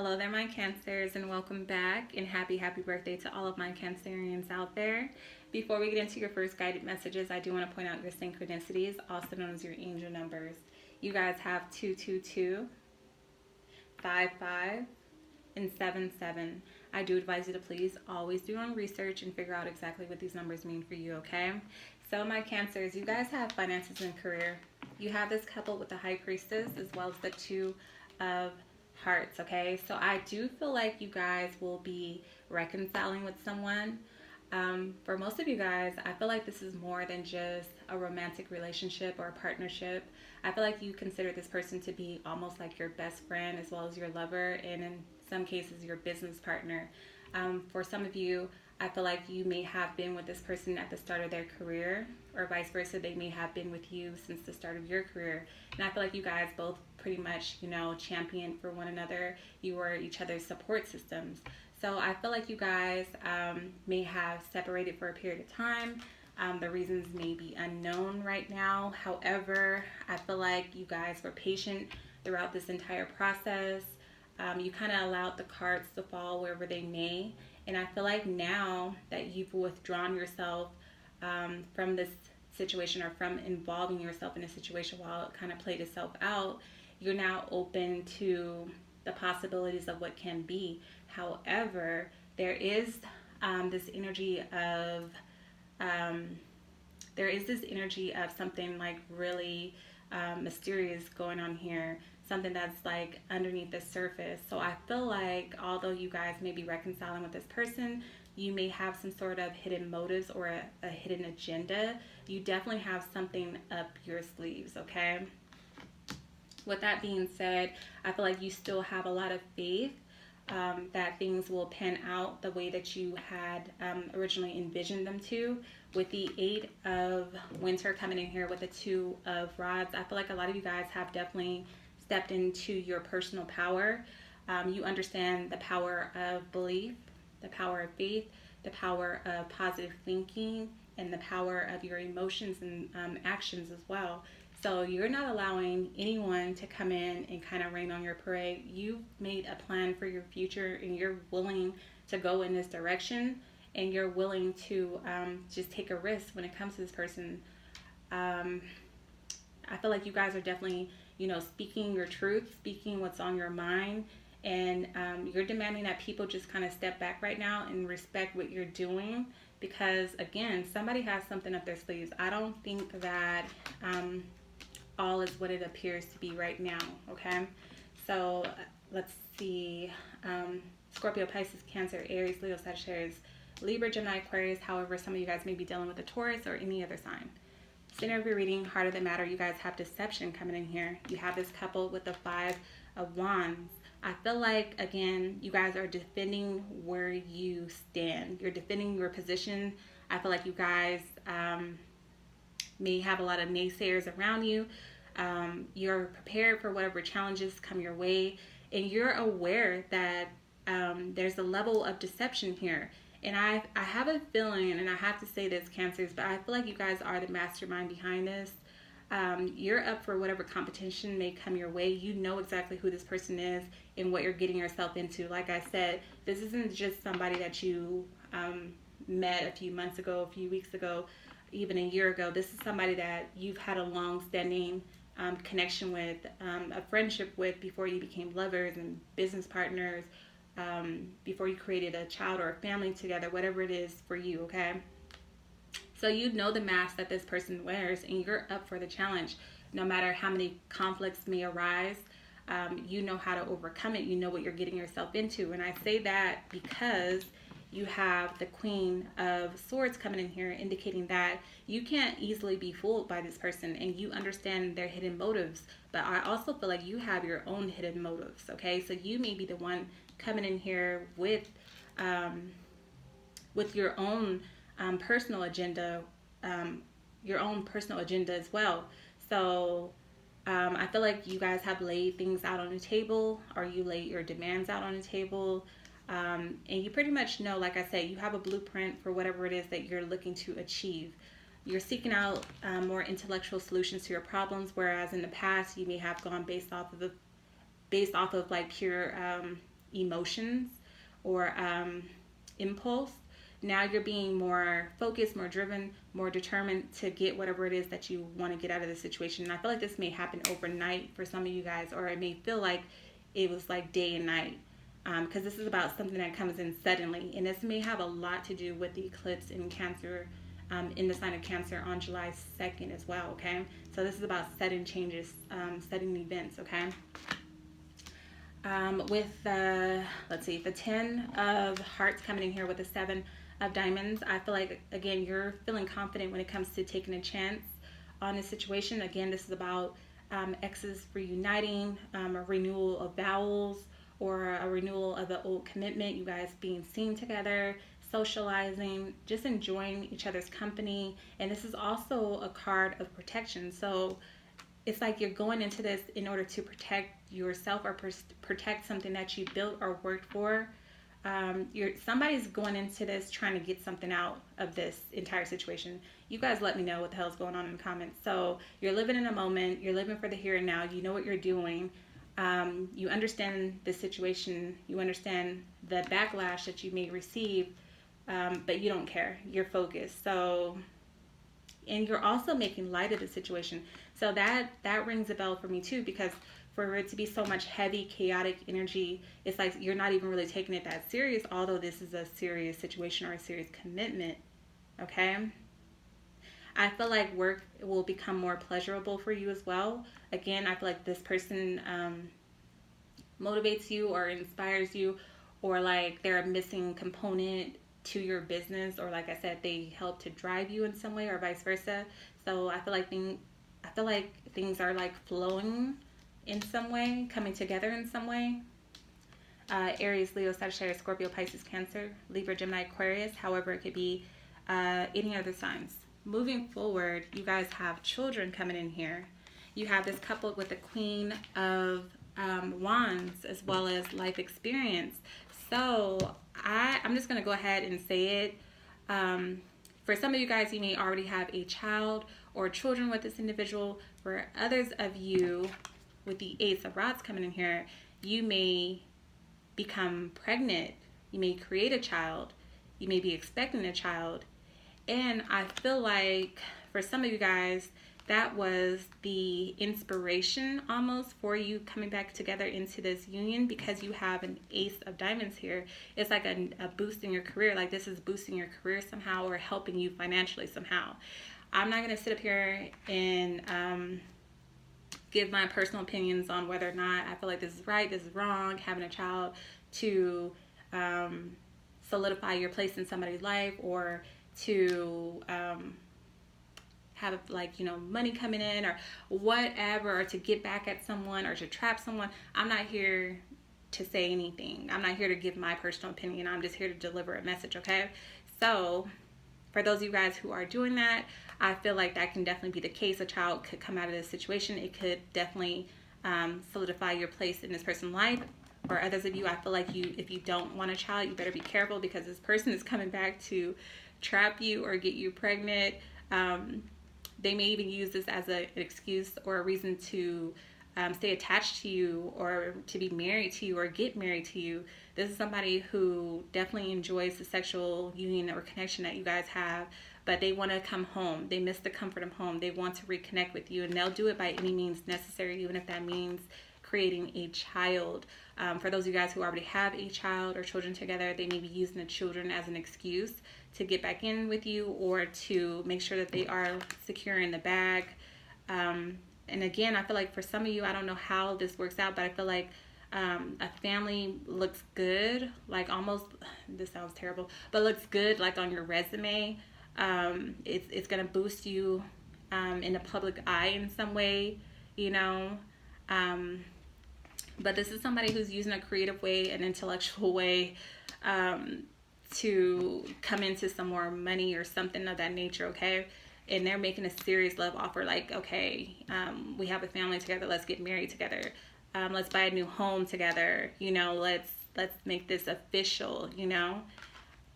Hello there, my Cancers, and welcome back. And happy birthday to all of my Cancerians out there. Before we get into your first guided messages, I do want to point out your synchronicities, also known as your angel numbers. You guys have 222, 55, and 77. I do advise you to please always do your own research and figure out exactly what these numbers mean for you, okay? So, my Cancers, you guys have finances and career. You have this couple with the High Priestess as well as the Two of Hearts, okay? So I do feel like you guys will be reconciling with someone. For most of you guys, I feel like this is more than just a romantic relationship or a partnership. I feel like you consider this person to be almost like your best friend as well as your lover, and in some cases, your business partner. For some of you, I feel like you may have been with this person at the start of their career, or vice versa. They may have been with you since the start of your career. And I feel like you guys both pretty much, champion for one another. You were each other's support systems. So I feel like you guys may have separated for a period of time. The reasons may be unknown right now. However, I feel like you guys were patient throughout this entire process. You kind of allowed the cards to fall wherever they may. And I feel like now that you've withdrawn yourself from this situation, or from involving yourself in a situation while it kind of played itself out, you're now open to the possibilities of what can be. However, there is this energy of something like really mysterious going on here, something that's like underneath the surface. So I feel like although you guys may be reconciling with this person, you may have some sort of hidden motives or a hidden agenda. You definitely have something up your sleeves, okay? With that being said, I feel like you still have a lot of faith that things will pan out the way that you had originally envisioned them to. With the Eight of Winter coming in here with the Two of Rods, I feel like a lot of you guys have definitely stepped into your personal power. You understand the power of belief, the power of faith, the power of positive thinking, and the power of your emotions and actions as well. So you're not allowing anyone to come in and kind of rain on your parade. You've made a plan for your future, and you're willing to go in this direction, and you're willing to just take a risk when it comes to this person. I feel like you guys are definitely, speaking your truth, speaking what's on your mind, and you're demanding that people just kind of step back right now and respect what you're doing, because again, somebody has something up their sleeves. I don't think that all is what it appears to be right now, okay? So let's see. Scorpio, Pisces, Cancer, Aries, Leo, Sagittarius, Libra, Gemini, Aquarius. However, some of you guys may be dealing with a Taurus or any other sign. Center of your reading, heart of the matter, you guys have deception coming in here. You have this couple with the Five of Wands. I feel like, again, you guys are defending where you stand. You're defending your position. I feel like you guys may have a lot of naysayers around you. You're prepared for whatever challenges come your way, and you're aware that there's a level of deception here. And I have a feeling, and I have to say this, Cancers, but I feel like you guys are the mastermind behind this. You're up for whatever competition may come your way. You know exactly who this person is and what you're getting yourself into. Like I said, this isn't just somebody that you met a few months ago, a few weeks ago, even a year ago. This is somebody that you've had a long-standing connection with, a friendship with, before you became lovers and business partners, before you created a child or a family together, whatever it is for you, okay? So you know the mask that this person wears, and you're up for the challenge. No matter how many conflicts may arise, you know how to overcome it. You know what you're getting yourself into. And I say that because you have the Queen of Swords coming in here, indicating that you can't easily be fooled by this person, and you understand their hidden motives. But I also feel like you have your own hidden motives, okay? So you may be the one coming in here with your own personal agenda, as well. So I feel like you guys have laid things out on the table, or you laid your demands out on the table. And you pretty much know, like I said, you have a blueprint for whatever it is that you're looking to achieve. You're seeking out more intellectual solutions to your problems, whereas in the past you may have gone based off of like pure emotions or impulse. Now you're being more focused, more driven, more determined to get whatever it is that you want to get out of the situation. And I feel like this may happen overnight for some of you guys, or it may feel like it was like day and night, because this is about something that comes in suddenly. And this may have a lot to do with the eclipse in Cancer, in the sign of Cancer on July 2nd as well, okay? So this is about sudden changes, sudden events, okay? With the, let's see, the 10 of hearts coming in here with the 7 of diamonds, I feel like, again, you're feeling confident when it comes to taking a chance on a situation. Again, this is about exes reuniting, a renewal of vows, or a renewal of an old commitment, you guys being seen together, socializing, just enjoying each other's company. And this is also a card of protection. So it's like you're going into this in order to protect yourself or protect something that you built or worked for. Somebody's going into this trying to get something out of this entire situation. You guys let me know what the hell's going on in the comments. So you're living in a moment, you're living for the here and now, you know what you're doing. You understand the situation, you understand the backlash that you may receive, but you don't care. You're focused. So, and you're also making light of the situation. So that rings a bell for me too, because for it to be so much heavy, chaotic energy, it's like you're not even really taking it that serious, although this is a serious situation or a serious commitment, okay? I feel like work will become more pleasurable for you as well. Again, I feel like this person motivates you or inspires you, or like they're a missing component to your business, or like I said, they help to drive you in some way, or vice versa. So I feel like things are like flowing in some way, coming together in some way. Aries, Leo, Sagittarius, Scorpio, Pisces, Cancer, Libra, Gemini, Aquarius. However, it could be any other signs. Moving forward, you guys have children coming in here. You have this couple with the Queen of Wands, as well as life experience. So I'm just going to go ahead and say it. For some of you guys, you may already have a child or children with this individual. For others of you, with the Ace of Rods coming in here, you may become pregnant. You may create a child. You may be expecting a child. And I feel like for some of you guys, that was the inspiration almost for you coming back together into this union, because you have an Ace of Diamonds here. It's like a boost in your career. Like this is boosting your career somehow, or helping you financially somehow. I'm not going to sit up here and give my personal opinions on whether or not I feel like this is right, this is wrong, having a child to solidify your place in somebody's life, or to have like, you know, money coming in or whatever, or to get back at someone or to trap someone. I'm not here to say anything. I'm not here to give my personal opinion. I'm just here to deliver a message, okay? So for those of you guys who are doing that, I feel like that can definitely be the case. A child could come out of this situation. It could definitely solidify your place in this person's life. For others of you, I feel like if you don't want a child, you better be careful, because this person is coming back to trap you or get you pregnant. They may even use this as an excuse or a reason to stay attached to you, or to be married to you, or get married to you. This is somebody who definitely enjoys the sexual union or connection that you guys have, but they want to come home. They miss the comfort of home. They want to reconnect with you, and they'll do it by any means necessary, even if that means creating a child. For those of you guys who already have a child or children together, they may be using the children as an excuse to get back in with you, or to make sure that they are secure in the bag. And again, I feel like for some of you, I don't know how this works out, but I feel like a family looks good, like almost, this sounds terrible, but looks good like on your resume. It's going to boost you in the public eye in some way, you know. But this is somebody who's using a creative way, an intellectual way, to come into some more money or something of that nature, okay? And they're making a serious love offer, like, okay, we have a family together, let's get married together, let's buy a new home together, you know, let's make this official, you know.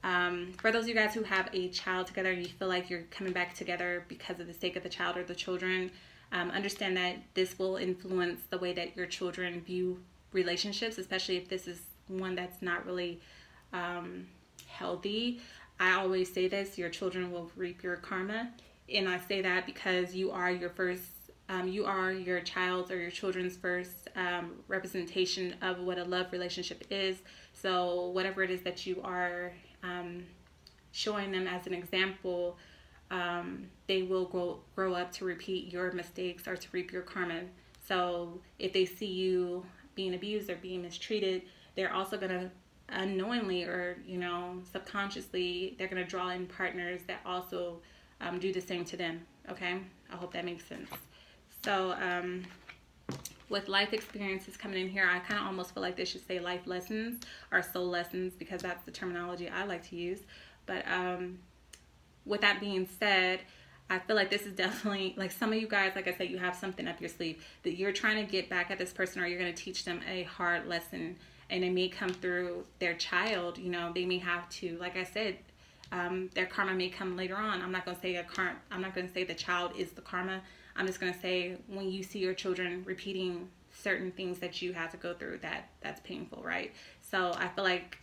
For those of you guys who have a child together and you feel like you're coming back together because of the sake of the child or the children, understand that this will influence the way that your children view relationships, especially if this is one that's not really healthy. I always say this: your children will reap your karma, and I say that because you are your first. You are your child's or your children's first representation of what a love relationship is. So whatever it is that you are showing them as an example, they will grow up to repeat your mistakes or to reap your karma. So if they see you being abused or being mistreated, they're also going to unknowingly or subconsciously, they're going to draw in partners that also do the same to them. Okay, I hope that makes sense. So with life experiences coming in here, I kind of almost feel like they should say life lessons or soul lessons, because that's the terminology I like to use. But with that being said, I feel like this is definitely, like, some of you guys, like I said, you have something up your sleeve that you're trying to get back at this person, or you're going to teach them a hard lesson, and it may come through their child. They may have to, like I said, their karma may come later on. I'm not going to say the child is the karma. I'm just going to say, when you see your children repeating certain things that you had to go through, that's painful, right? So I feel like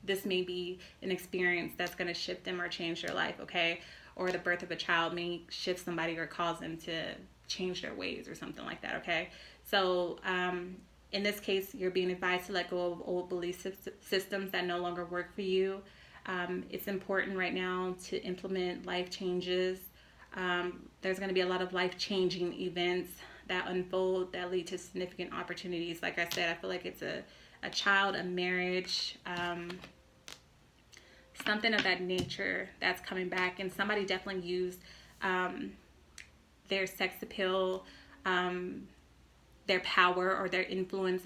this may be an experience that's going to shift them or change their life, okay? Or the birth of a child may shift somebody or cause them to change their ways or something like that, okay? So in this case, you're being advised to let go of old belief systems that no longer work for you. It's important right now to implement life changes. There's going to be a lot of life-changing events that unfold that lead to significant opportunities. Like I said, I feel like it's a child, a marriage, something of that nature that's coming back. And somebody definitely used their sex appeal, their power or their influence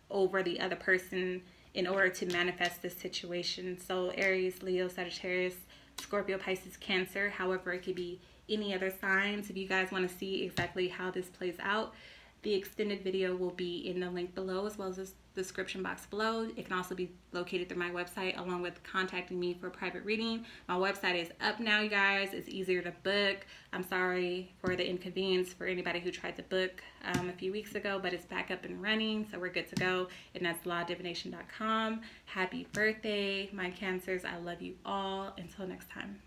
over the other person in order to manifest this situation. So Aries, Leo, Sagittarius, Scorpio, Pisces, Cancer. However, it could be any other signs. If you guys want to see exactly how this plays out, the extended video will be in the link below, as well as the description box below. It can also be located through my website, along with contacting me for a private reading. My website is up now, you guys. It's easier to book. I'm sorry for the inconvenience for anybody who tried to book a few weeks ago, but it's back up and running, so we're good to go. And that's lawdivination.com. Happy birthday, my Cancers. I love you all. Until next time.